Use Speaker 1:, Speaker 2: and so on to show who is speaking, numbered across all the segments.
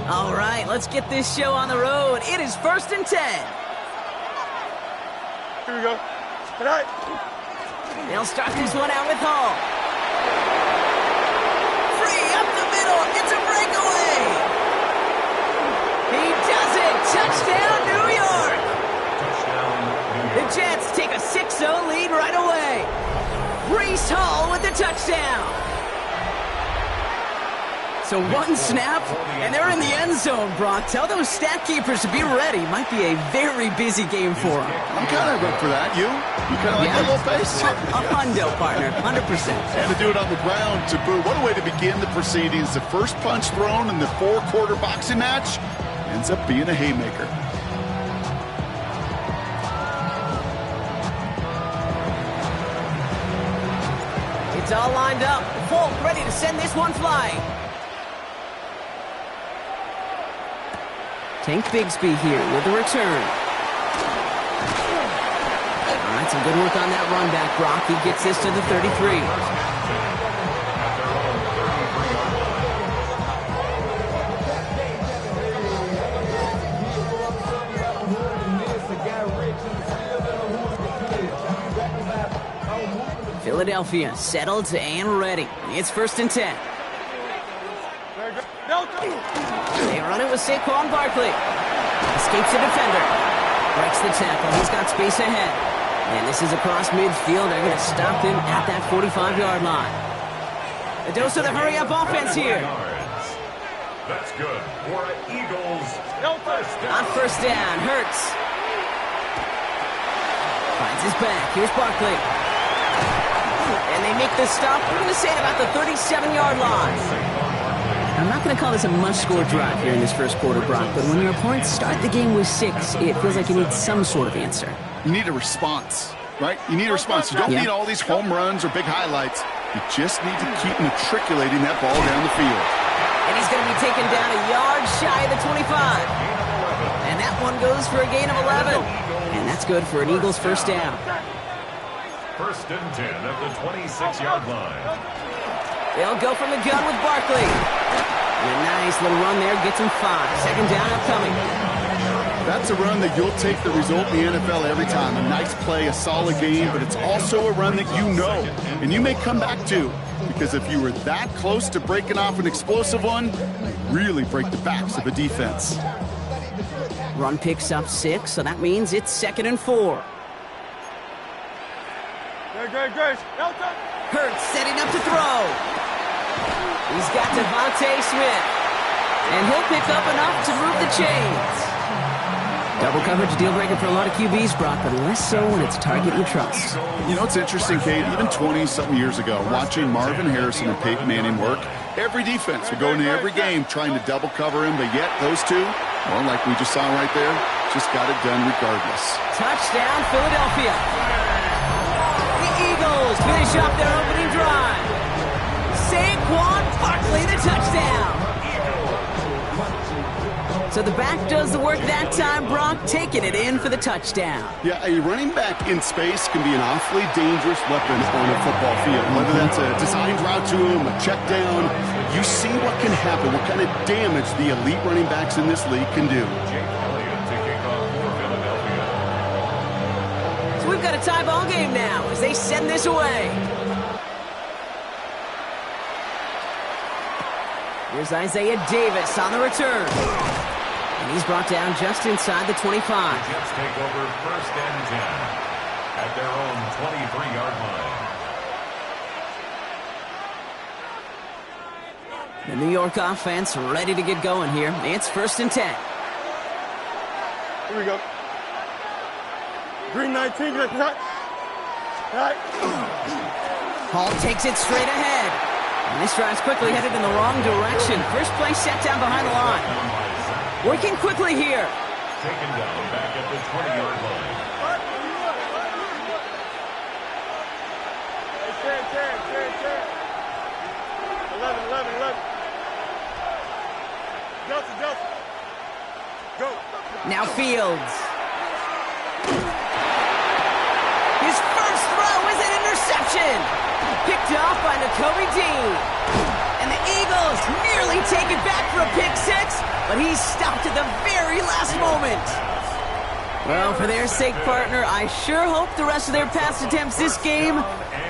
Speaker 1: All right, let's get this show on the road. It is 1st and 10.
Speaker 2: Here we go. Tonight.
Speaker 1: They'll start this one out with Hall. Free up the middle. It's a breakaway. He does it. Touchdown, New York. The Jets take a 6-0 lead right away. Breece Hall with the touchdown. So one snap, and they're in the end zone, Brock. Tell those stat keepers to be ready. Might be a very busy game for them.
Speaker 3: I'm kind of up for that. You kind of like that little pace?
Speaker 1: A hundo, partner, 100%.
Speaker 3: And to do it on the ground, to boot. What a way to begin the proceedings. The first punch thrown in the 4-quarter boxing match ends up being a haymaker.
Speaker 1: It's all lined up. Folk ready to send this one flying. Tank Bigsby here with the return. All right, some good work on that run back, Brock. He gets this to the 33. Philadelphia settled and ready. It's 1st and 10. They run it with Saquon Barkley. Escapes the defender. Breaks the tackle. He's got space ahead. And this is across midfield. They're going to stop him at that 45-yard line. A dose of the hurry-up offense here.
Speaker 4: That's good for Eagles.
Speaker 1: On 1st down, Hurts. Finds his back. Here's Barkley. And they make this stop. We're going to say at about the 37-yard line. I'm not going to call this a must-score drive here in this first quarter, Brock, but when your opponents start the game with 6, it feels like you need some sort of answer.
Speaker 3: You need a response, right? You need a response. You don't need all these home runs or big highlights. You just need to keep matriculating that ball down the field.
Speaker 1: And he's going to be taken down a yard shy of the 25. And that one goes for a gain of 11. And that's good for an Eagles first down.
Speaker 4: 1st and 10 at the 26-yard line.
Speaker 1: They'll go from the gun with Barkley. And a nice little run there gets him 5. 2nd down upcoming.
Speaker 3: That's a run that you'll take the result in the NFL every time. A nice play, a solid game, but it's also a run that you know and you may come back to, because if you were that close to breaking off an explosive one, you really break the backs of a defense.
Speaker 1: Run picks up 6, so that means it's 2nd and 4. Hurts setting up to throw. He's got Devontae Smith. And he'll pick up enough to move the chains. Double coverage deal breaker for a lot of QBs, Brock, but less so when it's a target you trust.
Speaker 3: You know, it's interesting, Kate, even 20-something years ago, watching Marvin Harrison and Peyton Manning work, every defense would go into every game trying to double cover him, but yet those two, well, like we just saw right there, just got it done regardless.
Speaker 1: Touchdown, Philadelphia. The Eagles finish off their opening drive. Saquon Barkley, the touchdown. So the back does the work that time, Brock, taking it in for the touchdown.
Speaker 3: Yeah, a running back in space can be an awfully dangerous weapon on a football field. Whether that's a designed route to him, a check down, you see what can happen, what kind of damage the elite running backs in this league can do.
Speaker 1: So we've got a tie ball game now as they send this away. Here's Isaiah Davis on the return. And he's brought down just inside the 25.
Speaker 4: The Jets take over 1st and 10 at their own 23-yard line.
Speaker 1: The New York offense ready to get going here. It's 1st and 10.
Speaker 2: Here we go. Green 19, good cut.
Speaker 1: Hall takes it straight ahead. And this drive's quickly headed in the wrong direction. First play set down behind the line. Working quickly here.
Speaker 4: Taken down back at the 20-yard line.
Speaker 2: 11. Justin. Go.
Speaker 1: Now Fields. His first throw is an interception. Picked off by Nakobe Dean. And the Eagles nearly take it back for a pick 6. but he's stopped at the very last moment. Well, for their sake, partner, I sure hope the rest of their pass attempts this game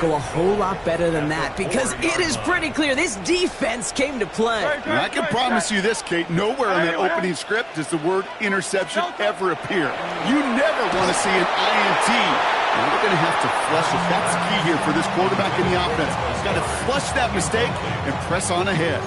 Speaker 1: go a whole lot better than that, because it is pretty clear this defense came to play.
Speaker 3: And I can promise you this, Kate, nowhere in that opening script does the word interception ever appear. You never want to see an INT. And we're going to have to flush it. That's key here for this quarterback in the offense. He's got to flush that mistake and press on ahead.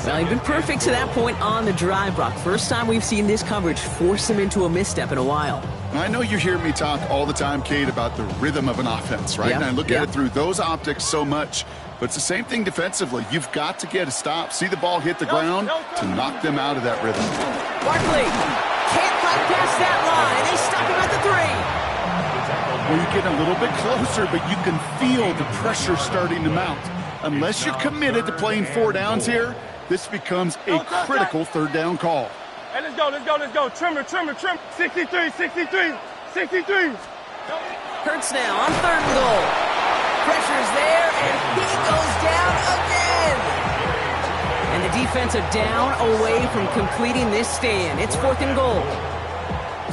Speaker 1: Well, he's been perfect to that point on the drive, Brock. First time we've seen this coverage force him into a misstep in a while.
Speaker 3: I know you hear me talk all the time, Kate, about the rhythm of an offense, right?
Speaker 1: Yep,
Speaker 3: And I look
Speaker 1: yep.
Speaker 3: at it through those optics so much. But it's the same thing defensively. You've got to get a stop, see the ball hit the ground to knock them out of that rhythm.
Speaker 1: Barkley can't fight past that line. They stop him at the 3.
Speaker 3: Well, you get a little bit closer, but you can feel the pressure starting to mount. Unless you're committed to playing 4 downs here, this becomes a critical third down call.
Speaker 2: Hey, let's go, let's go, let's go. Trimmer, trimmer, trimmer. 63, 63, 63.
Speaker 1: Hurts now on 3rd and goal. Pressure's there, and he goes down again. And the defense are down away from completing this stand. It's 4th and goal.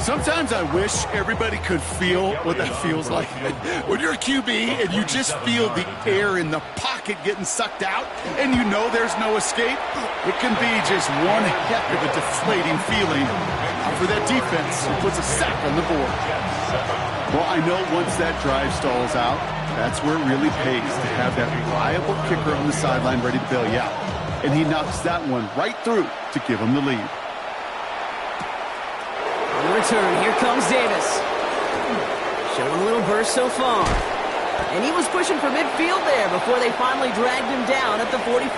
Speaker 3: Sometimes I wish everybody could feel what that feels like. When you're a QB and you just feel the air in the pocket getting sucked out and you know there's no escape, it can be just one heck of a deflating feeling. For that defense, it puts a sack on the board. Well, I know once that drive stalls out, that's where it really pays to have that reliable kicker on the sideline ready to bail you out. And he knocks that one right through to give him the lead.
Speaker 1: On the return, here comes Davis. Showing a little burst so far. And he was pushing for midfield there before they finally dragged him down at the 45.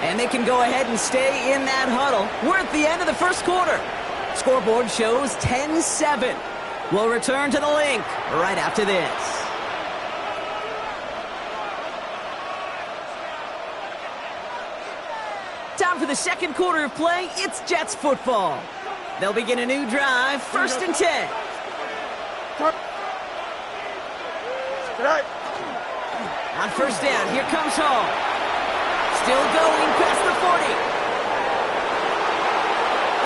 Speaker 1: And they can go ahead and stay in that huddle. We're at the end of the first quarter. Scoreboard shows 10-7. We'll return to the link right after this. Time for the second quarter of play. It's Jets football. They'll begin a new drive, 1st and 10. On 1st down, here comes Hall. Still going past the 40.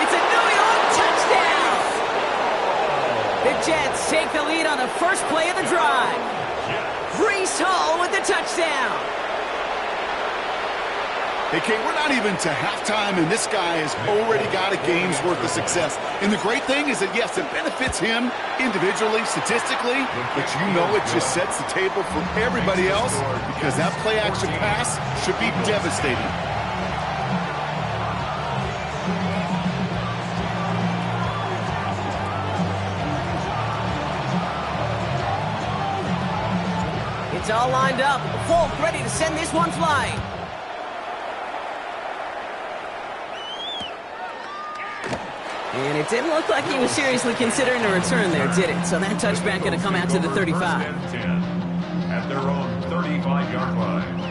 Speaker 1: It's a New York touchdown! The Jets take the lead on the first play of the drive. Breece Hall with the touchdown.
Speaker 3: Hey, Kate, we're not even to halftime, and this guy has already got a game's worth of success. And the great thing is that, yes, it benefits him individually, statistically, but you know it just sets the table for everybody else because that play-action pass should be devastating.
Speaker 1: It's all lined up. Folk ready to send this one flying. And it didn't look like he was seriously considering a return there, did it? So that touchback going to come out to the 35.
Speaker 4: At their own 35-yard line.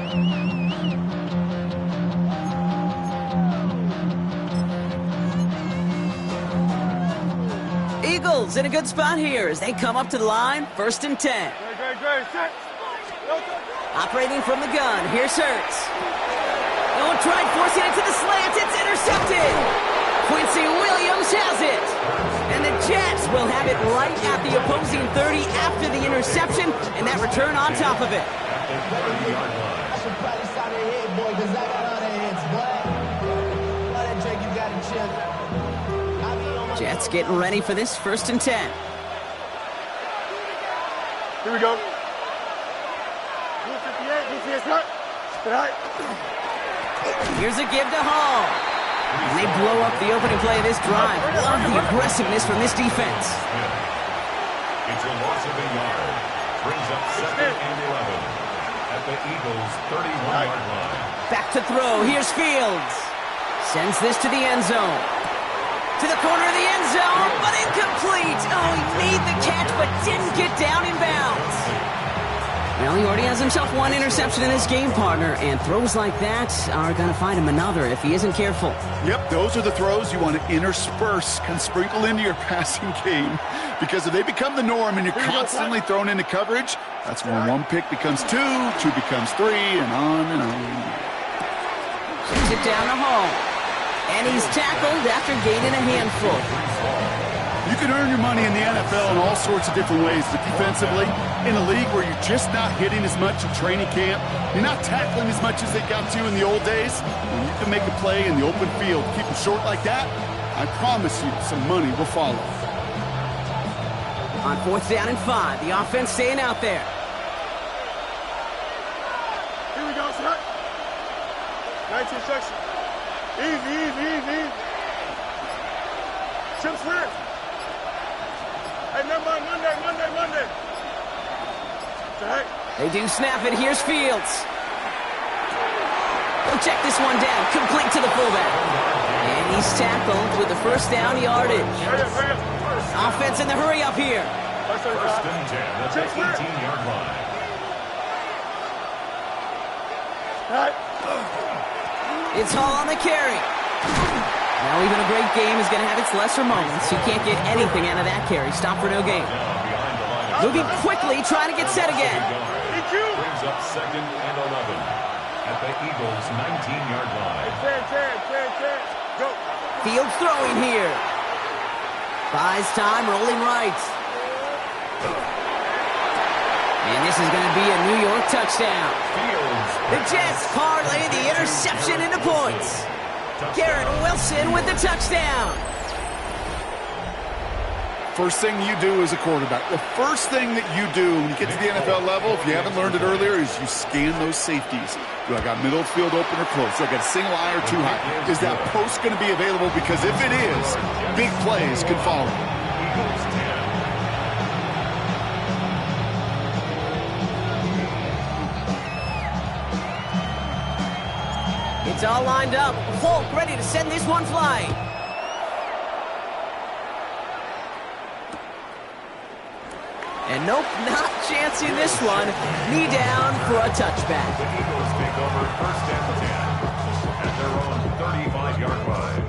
Speaker 1: Eagles in a good spot here as they come up to the line, 1st and 10. Operating from the gun, here's Hurts. Oh, tried forcing it to the slants, it's intercepted! Quincy Williams has it. And the Jets will have it right at the opposing 30 after the interception, and that return on top of it. Jets getting ready for this 1st and 10.
Speaker 2: Here we go. 58,
Speaker 1: Here's a give to Hall. And they blow up the opening play of this drive. Love the aggressiveness from this defense.
Speaker 4: It's a loss of a yard. Brings up 2nd and 11 at the Eagles' 31-yard line.
Speaker 1: Back to throw. Here's Fields. Sends this to the end zone. To the corner of the end zone, but incomplete. Oh, he made the catch, but didn't get down in bounds. Well, he already has himself one interception in this game, partner, and throws like that are going to find him another if he isn't careful.
Speaker 3: Yep, those are the throws you want to intersperse, kind of sprinkle into your passing game, because if they become the norm and you're constantly thrown into coverage, that's when one pick becomes two becomes three, and on and on.
Speaker 1: Sends it down the hall. And he's tackled after gaining a handful.
Speaker 3: You can earn your money in the NFL in all sorts of different ways, but defensively, in a league where you're just not hitting as much in training camp, you're not tackling as much as they got to in the old days, when you can make a play in the open field, keep it short like that, I promise you some money will follow.
Speaker 1: On 4th down and 5, the offense staying out there.
Speaker 2: Here we go, sir. 19 section. Easy. Chip clear. Hey, never mind. Monday.
Speaker 1: They do snap it. Here's Fields. He'll check this one down. Complete to the fullback. And he's tackled with the first down yardage.
Speaker 2: Hurry up.
Speaker 1: Offense in the hurry up here.
Speaker 4: First and 10 at the 18-yard line.
Speaker 1: It's Hall on the carry. Now even a great game is going to have its lesser moments. You can't get anything out of that carry. Stop for no gain. Moving quickly, trying to get set again.
Speaker 4: Brings up 2nd and 11 at the Eagles' 19-yard line.
Speaker 2: 10. Go.
Speaker 1: Fields throwing here. Buys time, rolling right. And this is going to be a New York touchdown. The Jets parlay the interception into points. Garrett Wilson with the touchdown.
Speaker 3: First thing you do as a quarterback, the first thing that you do when you get to the NFL level, if you haven't learned it earlier, is you scan those safeties. Do I got middle field open or close? Do I got a single eye or too high? Is that post going to be available? Because if it is, big plays can follow.
Speaker 1: It's all lined up. Folk ready to send this one flying. And nope, not chancing this one. Knee down for a touchback.
Speaker 4: The Eagles take over 1st and 10 at their own 35-yard line.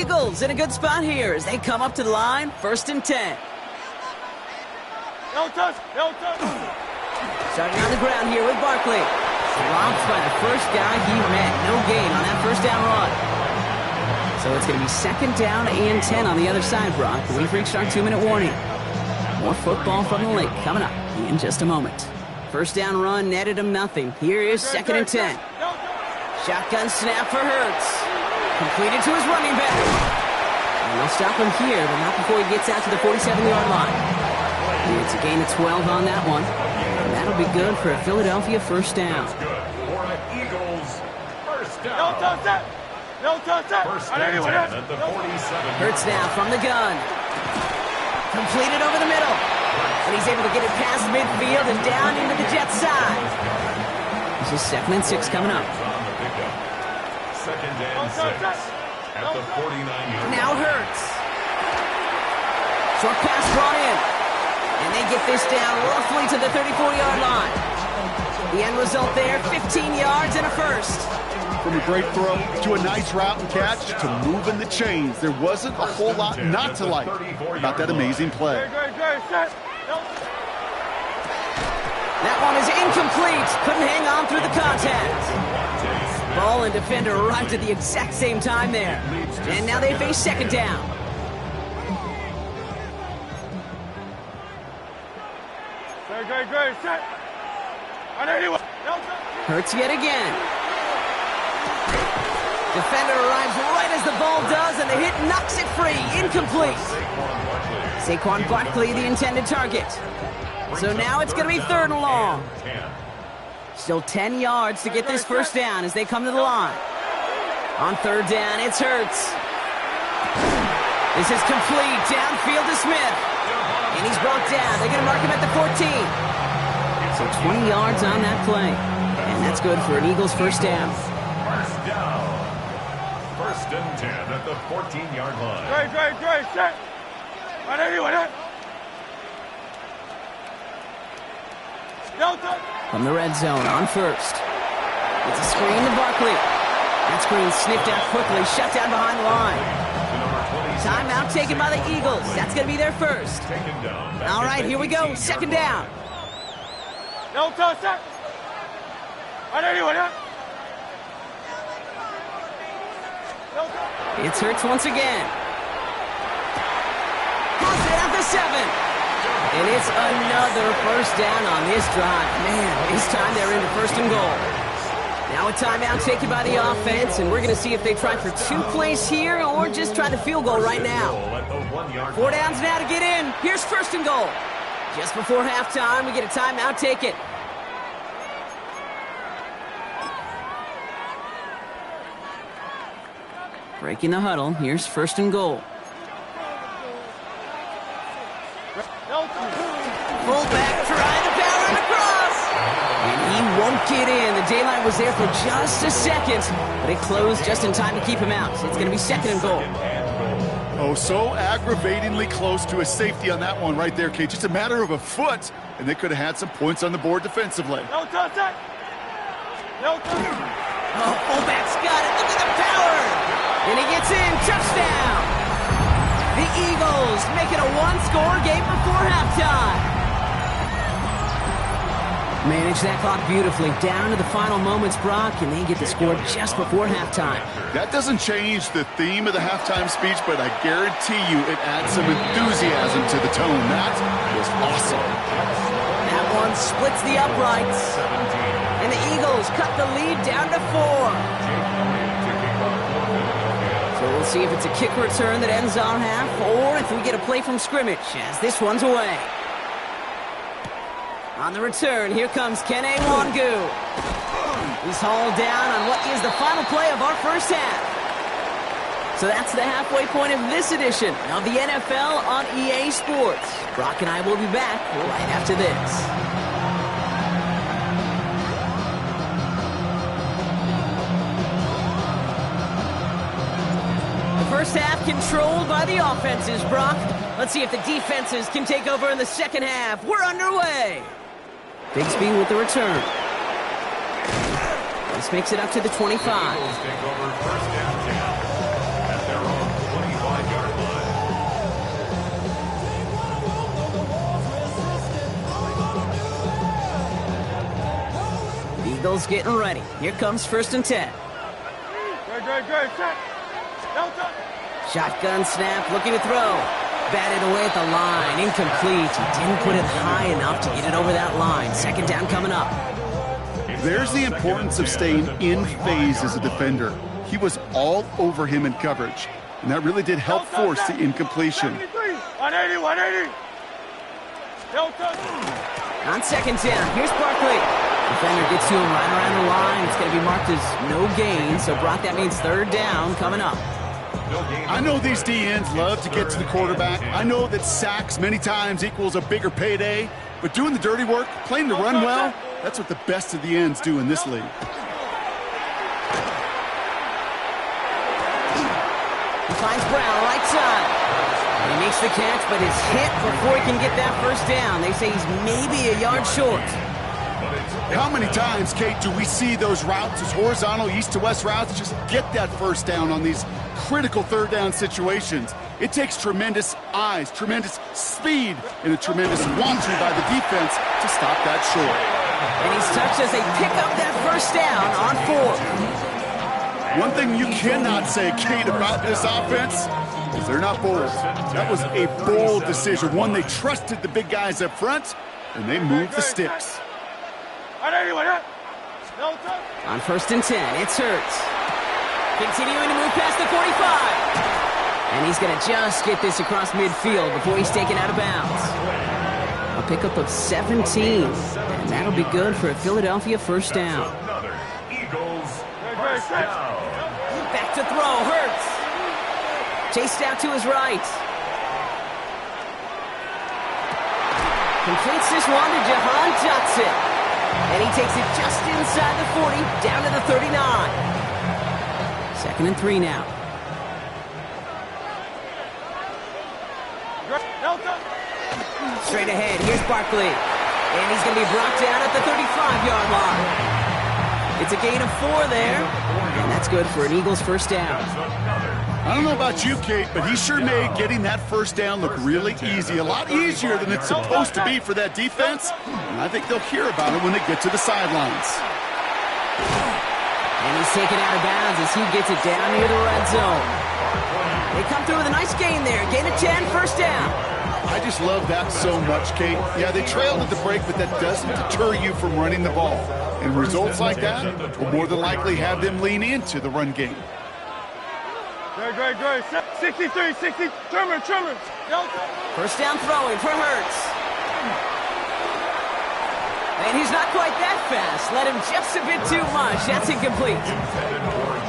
Speaker 1: Eagles in a good spot here as they come up to the line. 1st and 10.
Speaker 2: No touch.
Speaker 1: Starting on the ground here with Barkley. Dropped by the first guy he met. No gain on that first down run. So it's going to be 2nd down and 10 on the other side, Brock. We've reached our 2-minute warning. More football from the lake coming up in just a moment. First down run netted him nothing. Here is 2nd and 10. Shotgun snap for Hurts. Completed to his running back. And they'll stop him here, but not before he gets out to the 47-yard line. It's a gain of 12 on that one. And that'll be good for a Philadelphia first down.
Speaker 4: That's good for an Eagles first down.
Speaker 2: No touch that.
Speaker 4: First and 10 at the 47.
Speaker 1: Hurts now from the gun. Completed over the middle. And he's able to get it past midfield and down into the Jets side. This is 2nd and 6 coming up.
Speaker 4: On the pickup. 2nd and 6 at the 49-yard line.
Speaker 1: Now Hurts. Short pass brought in. And they get this down roughly to the 34-yard line. The end result there, 15 yards and a first.
Speaker 3: From a great throw to a nice route and catch to moving the chains, there wasn't a whole lot not to like about that amazing play.
Speaker 1: That one is incomplete. Couldn't hang on through the contact. Ball and defender arrived at the exact same time there. And now they face 2nd down.
Speaker 2: Great. Set.
Speaker 1: Hurts yet again. Defender arrives right as the ball does, and the hit knocks it free. Incomplete. Saquon Barkley, the intended target. So now it's going to be 3rd and long. Still 10 yards to get this first down as they come to the line. On 3rd down, it's Hurts. This is complete. Downfield to Smith. And he's brought down. They're going to mark him at the 14. So 20 yards on that play. And that's good for an Eagles first down.
Speaker 4: First down. 1st and 10 at the 14-yard line.
Speaker 2: Great. Set.
Speaker 1: From the red zone on 1st. It's a screen to Barkley. That screen sniffed out quickly. Shut down behind the line. Timeout taken by the Eagles. That's going to be their first. All right, here we go. 2nd down.
Speaker 2: No touch that.
Speaker 1: It's Hurts once again. Pulls it at the 7. And it's another first down on this drive. Man, this time they're into first and goal. Now a timeout taken by the offense, and we're going to see if they try for 2 plays here or just try the field goal right now. 4 downs now to get in. Here's first and goal. Just before halftime, we get a timeout taken. Breaking the huddle. Here's first and goal. Fullback trying to power it across. And he won't get in. The daylight was there for just a second, but it closed just in time to keep him out. It's going to be second and goal.
Speaker 3: Oh, so aggravatingly close to a safety on that one right there, Kate. Just a matter of a foot, and they could have had some points on the board defensively.
Speaker 2: No touch that. No touch.
Speaker 1: Oh, fullback's got it. Look at the power. And he gets in. Touchdown. The Eagles make it a one-score game before halftime. Manage that clock beautifully. Down to the final moments, Brock, and they get the score just before halftime.
Speaker 3: That doesn't change the theme of the halftime speech, but I guarantee you it adds some enthusiasm to the tone. That was awesome.
Speaker 1: That one splits the uprights. And the Eagles cut the lead down to 4. So we'll see if it's a kick return that ends our half, or if we get a play from scrimmage, as this one's away. On the return, here comes Kene Wangu. He's hauled down on what is the final play of our first half. So that's the halfway point of this edition of the NFL on EA Sports. Brock and I will be back right after this. First half controlled by the offenses, Brock. Let's see if the defenses can take over in the second half. We're underway. Bigsby with the return. This makes it up to the 25.
Speaker 4: Take over first down at their own 25-yard line.
Speaker 1: Eagles getting ready. Here comes first and 10.
Speaker 2: Great. Check. No touch.
Speaker 1: Shotgun snap, looking to throw. Batted away at the line, incomplete. He didn't put it high enough to get it over that line. Second down coming up.
Speaker 3: There's the importance of staying in phase as a defender. He was all over him in coverage, and that really did help force the incompletion.
Speaker 2: 180. No touch.
Speaker 1: On second down, here's Barkley. Defender gets to him right around the line. It's going to be marked as no gain, so Brock, that means third down coming up.
Speaker 3: I know these DNs love to get to the quarterback. I know that sacks many times equals a bigger payday, but doing the dirty work, playing to run well, that's what the best of the ends do in this league.
Speaker 1: He finds Brown right side. He makes the catch, but is hit before he can get that first down. They say he's maybe a yard short.
Speaker 3: How many times, Kate, do we see those routes, those horizontal east-to-west routes, just get that first down on these critical third down situations? It takes tremendous eyes, tremendous speed, and a tremendous want-to by the defense to stop that short.
Speaker 1: And he's touched as they pick up that first down on 4.
Speaker 3: One thing you cannot say, Kate, about this offense is they're not bold. That was a bold decision, one they trusted the big guys up front, and they moved the sticks.
Speaker 1: On first and 10, it's Hurts. Continuing to move past the 45. And he's going to just get this across midfield before he's taken out of bounds. A pickup of 17. And that'll be good for a Philadelphia first down.
Speaker 4: Another Eagles first down.
Speaker 1: Back to throw, Hurts. Chased out to his right. Completes this one to Jahan Johnson. And he takes it just inside the 40, down to the 39. Second and 3 now. Straight ahead, here's Barkley. And he's going to be brought down at the 35-yard line. It's a gain of 4 there. And that's good for an Eagles first down.
Speaker 3: I don't know about you, Kate, but he sure made getting that first down look really easy. A lot easier than it's supposed to be for that defense. And I think they'll hear about it when they get to the sidelines.
Speaker 1: And he's taken out of bounds as he gets it down near the red zone. They come through with a nice gain there. Gain of 10, first down.
Speaker 3: I just love that so much, Kate. Yeah, they trailed at the break, but that doesn't deter you from running the ball. And results like that will more than likely have them lean into the run game.
Speaker 2: Great. 63, 60, trimmer.
Speaker 1: First down throwing for Hurts. And he's not quite that fast. Let him just a bit too much. That's incomplete.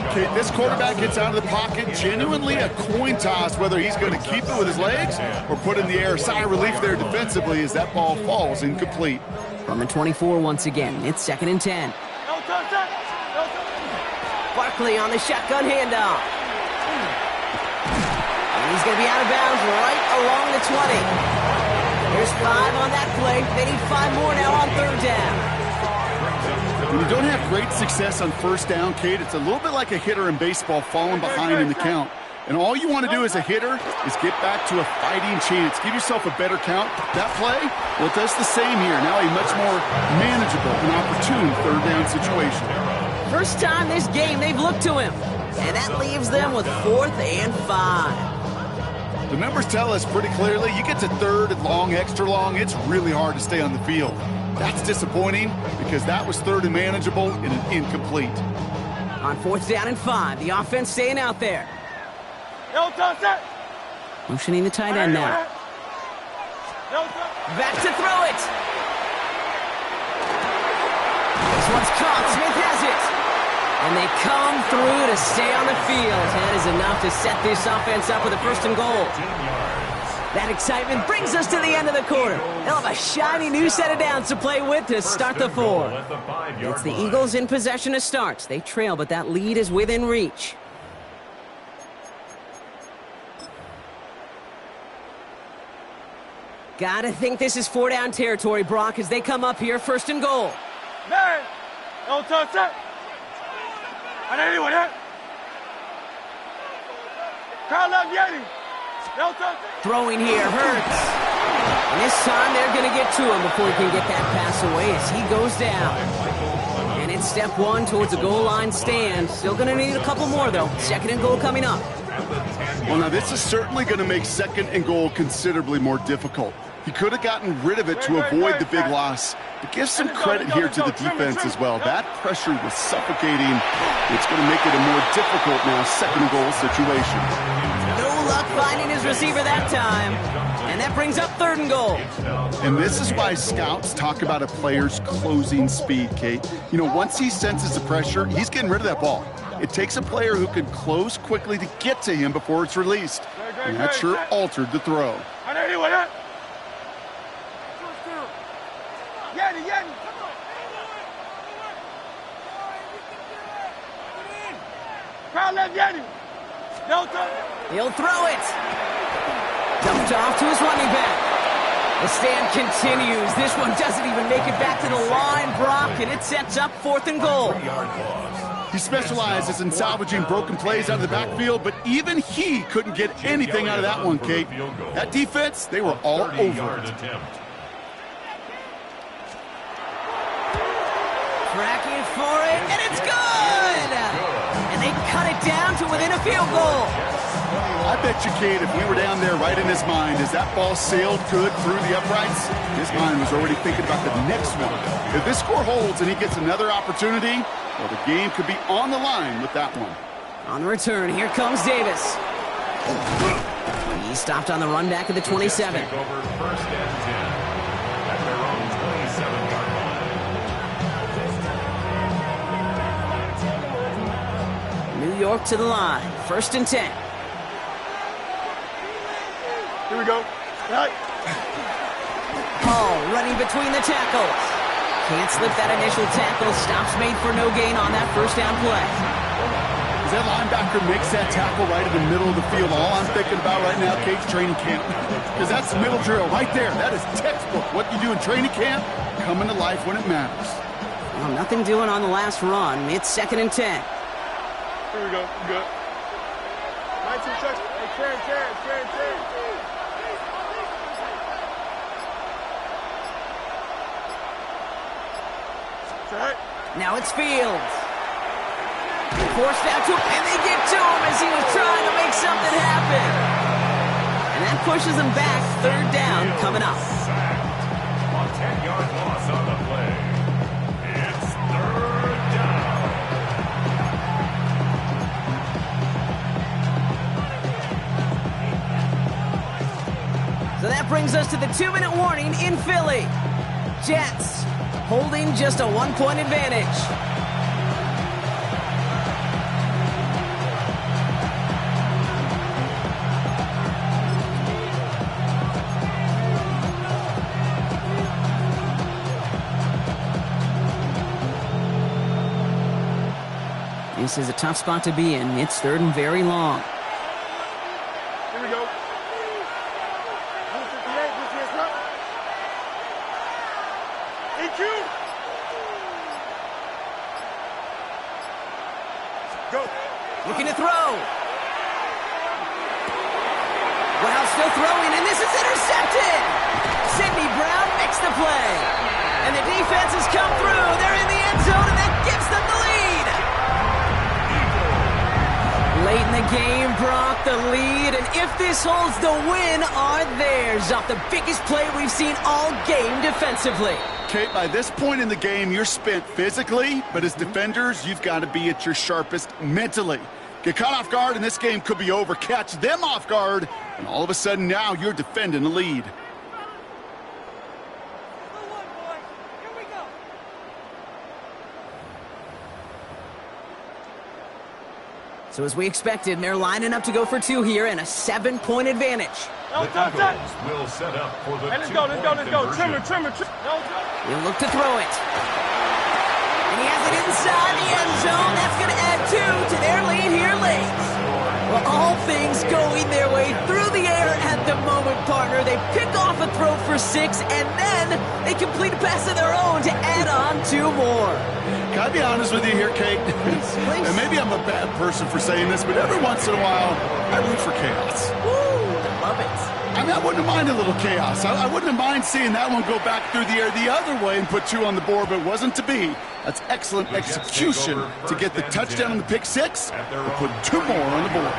Speaker 3: Okay, this quarterback gets out of the pocket, genuinely a coin toss whether he's going to keep it with his legs or put it in the air. Sigh of relief there defensively as that ball falls incomplete.
Speaker 1: From the 24 once again, it's 2nd and 10. Barkley on the shotgun handoff. And he's going to be out of bounds right along the 20. There's 5 on that play. They need 5 more now on 3rd down.
Speaker 3: When you don't have great success on 1st down, Kate, it's a little bit like a hitter in baseball falling behind in the count. And all you want to do as a hitter is get back to a fighting chance. Give yourself a better count. That play, well, it does the same here. Now a much more manageable and opportune 3rd down situation.
Speaker 1: First time this game they've looked to him. And that leaves them with 4th and 5.
Speaker 3: The numbers tell us pretty clearly, you get to 3rd and long, extra long, it's really hard to stay on the field. That's disappointing because that was 3rd and manageable and an incomplete.
Speaker 1: On 4th down and 5, the offense staying out there. Motioning the tight end now. Back to throw it. This one's caught. Smith has it. And they come through to stay on the field. That is enough to set this offense up with a 1st and goal. That excitement brings us to the end of the quarter. They'll have a shiny new set of downs to play with to start the 4th. It's the Eagles in possession of starts. They trail, but that lead is within reach. Gotta think this is 4-down territory, Brock, as they come up here, 1st and goal.
Speaker 2: Man, don't touch that. I don't know that. Carl up Yeti. Don't touch that.
Speaker 1: Throwing here, Hurts. And this time they're going to get to him before he can get that pass away as he goes down. And it's step 1 towards a goal line stand. Still going to need a couple more, though. 2nd and goal coming up.
Speaker 3: Well, now this is certainly going to make 2nd and goal considerably more difficult. He could have gotten rid of it to avoid the big loss. But give some credit here to the defense as well. That pressure was suffocating. It's going to make it a more difficult now 2nd and goal situation.
Speaker 1: No luck finding his receiver that time. And that brings up 3rd and goal.
Speaker 3: And this is why scouts talk about a player's closing speed, Kate. You know, once he senses the pressure, he's getting rid of that ball. It takes a player who can close quickly to get to him before it's released. And that sure altered the throw.
Speaker 1: He'll throw it. Dumped off to his running back. The stand continues. This one doesn't even make it back to the line, Brock, and it sets up 4th and goal.
Speaker 3: He specializes in salvaging broken plays out of the backfield, but even he couldn't get anything out of that one, Kate. That defense, they were all over it.
Speaker 1: Tracking for it, and it's good! And they cut it down to within a field goal.
Speaker 3: I bet you, Kate, if we were down there right in his mind, as that ball sailed good through the uprights, his mind was already thinking about the next one. If this score holds and he gets another opportunity, well, the game could be on the line with that one.
Speaker 1: On the return, here comes Davis. He stopped on the run back at the 27.
Speaker 4: Take over 1st and 10 at their own 27-yard line.
Speaker 1: New York to the line, 1st and 10.
Speaker 2: Here we go.
Speaker 1: Hall running between the tackles. Can't slip that initial tackle. Stops made for no gain on that 1st down play.
Speaker 3: As that linebacker makes that tackle right in the middle of the field, all I'm thinking about right now, Kate's training camp. Because that's the middle drill right there. That is textbook. What you do in training camp, coming to life when it matters.
Speaker 1: Well, nothing doing on the last run. It's 2nd and 10.
Speaker 2: Here we go. Good. 19 seconds. Hey, Karen.
Speaker 1: Now it's Fields. Forced out to him, and they get to him as he was trying to make something happen. And that pushes him back. Third down coming up.
Speaker 4: A 10-yard loss on the play. It's third down.
Speaker 1: So that brings us to the 2-minute warning in Philly. Jets holding just a 1-point advantage. This is a tough spot to be in. It's third and very long.
Speaker 2: Here we go. 158, EQ. Go.
Speaker 1: Looking to throw. Wow, still throwing, and this is intercepted. Sidney Brown makes the play. And the defense has come through. They're in the end zone, and that gives them the lead. Late in the game, Brock, the lead, and if this holds, the win are theirs off the biggest play we've seen all game defensively.
Speaker 3: Kate, by this point in the game, you're spent physically, but as defenders, you've got to be at your sharpest mentally. Get caught off guard, and this game could be over. Catch them off guard, and all of a sudden now you're defending the lead.
Speaker 1: So as we expected, they're lining up to go for two here and a 7-point advantage.
Speaker 4: The Eagles will set up for the
Speaker 2: Let's go. Trimmer.
Speaker 1: He'll look to throw it. And he has it inside the end zone. That's going to add 2 to their lead here late. Well, all things going their way through the air at the moment, partner. They pick off a throw for 6, and then they complete a pass of their own to add on 2 more.
Speaker 3: Can I be honest with you here, Kate? And maybe I'm a bad person for saying this, but every once in a while, I root for chaos.
Speaker 1: Woo, I love it.
Speaker 3: I mean, I wouldn't mind a little chaos. I wouldn't mind seeing that one go back through the air the other way and put 2 on the board, but it wasn't to be. That's excellent execution to get the touchdown on the pick 6 and put 2 more on the board.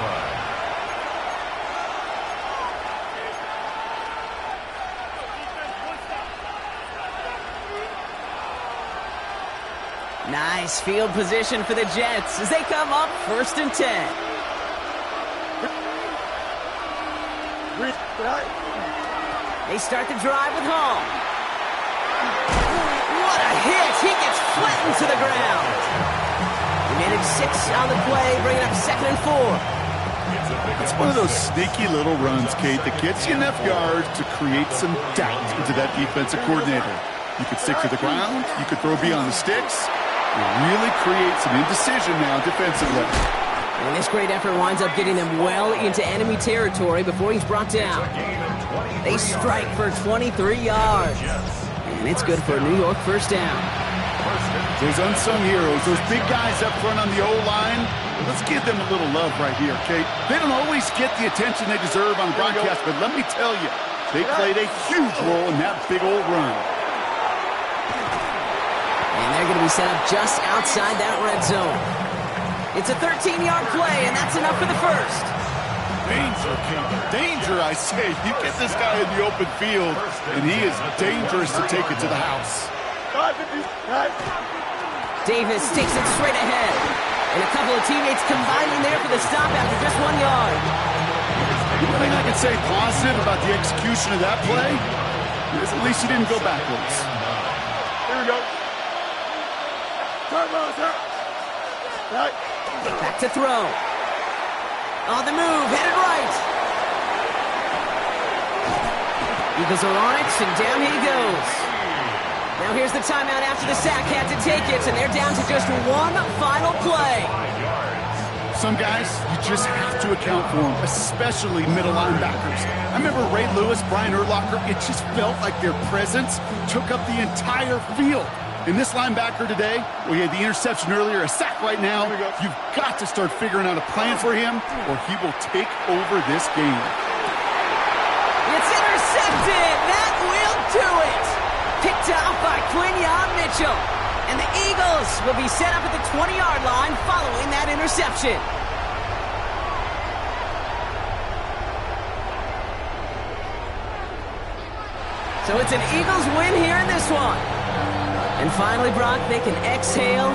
Speaker 1: Nice field position for the Jets as they come up 1st and 10. They start the drive with Hall. What a hit! He gets flattened to the ground. He managed 6 on the play, bringing up 2nd and 4.
Speaker 3: It's one of those sneaky little runs, Kate, that gets you enough yards to create some doubt into that defensive coordinator. You could stick to the ground, you could throw beyond the sticks. It really creates some indecision now defensively.
Speaker 1: And this great effort winds up getting them well into enemy territory before he's brought down. They strike for 23 yards. And it's good for a New York 1st down.
Speaker 3: Those unsung heroes, those big guys up front on the O-line, let's give them a little love right here, Kate. They don't always get the attention they deserve on the broadcast, but let me tell you, they played a huge role in that big old run.
Speaker 1: And they're going to be set up just outside that red zone. It's a 13-yard play, and that's enough for the 1st.
Speaker 3: Danger, Kate. Danger, I say. You get this guy in the open field, and he is dangerous to take it to the house.
Speaker 1: Davis takes it straight ahead. And a couple of teammates combining there for the stop after just 1 yard.
Speaker 3: The only thing I can say positive about the execution of that play is at least he didn't go backwards.
Speaker 2: Here we go.
Speaker 1: Back to throw. On the move, headed right. Eagles are on it, and down he goes. Now here's the timeout after the sack. Had to take it, and they're down to just 1 final play.
Speaker 3: Some guys, you just have to account for them, especially middle linebackers. I remember Ray Lewis, Brian Urlacher, it just felt like their presence took up the entire field. And this linebacker today, well, he had the interception earlier, a sack right now. You've got to start figuring out a plan for him, or he will take over this game.
Speaker 1: It's intercepted. That will do it. Picked off by Quinyon Mitchell. And the Eagles will be set up at the 20-yard line following that interception. So it's an Eagles win here in this one. And finally, Brock, they can exhale